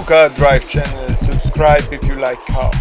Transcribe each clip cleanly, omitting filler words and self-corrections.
Car Drive channel, subscribe if you like cars.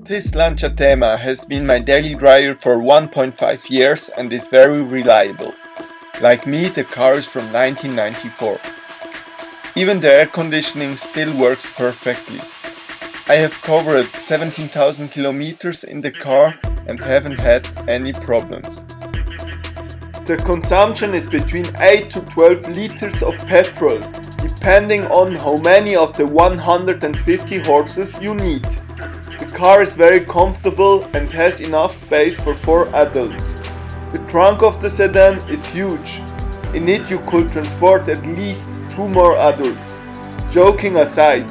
This Lancia Thema has been my daily driver for 1.5 years and is very reliable. Like me, the car is from 1994. Even the air conditioning still works perfectly. I have covered 17,000 kilometers in the car and haven't had any problems. The consumption is between 8 to 12 liters of petrol, depending on how many of the 150 horses you need. The car is very comfortable and has enough space for 4 adults. The trunk of the sedan is huge. In it you could transport at least 2 more adults. Joking aside,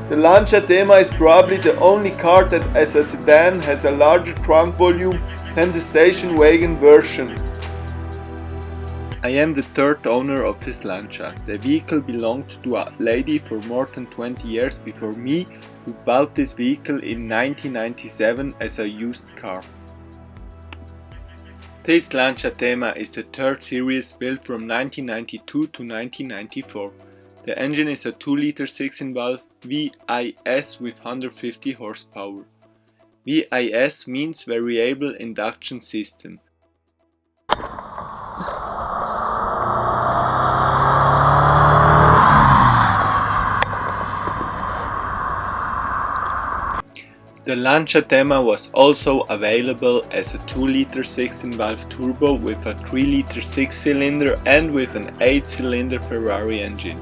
the Lancia Thema is probably the only car that as a sedan has a larger trunk volume than the station wagon version. I am the third owner of this Lancia. The vehicle belonged to a lady for more than 20 years before me, who bought this vehicle in 1997 as a used car. This Lancia Thema is the third series built from 1992 to 1994. The engine is a 2-liter 6-valve VIS with 150 horsepower. VIS means Variable Induction System. The Lancia Thema was also available as a 2-liter 16-valve turbo with a 3-liter 6-cylinder and with an 8-cylinder Ferrari engine.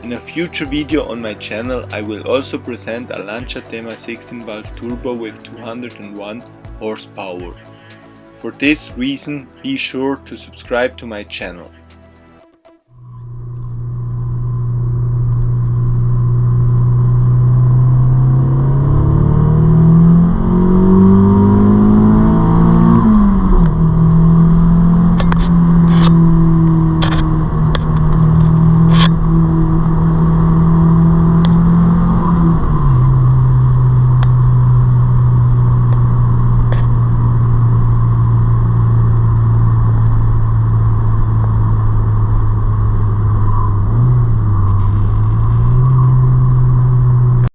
In a future video on my channel I will also present a Lancia Thema 16-valve turbo with 201 horsepower. For this reason, be sure to subscribe to my channel.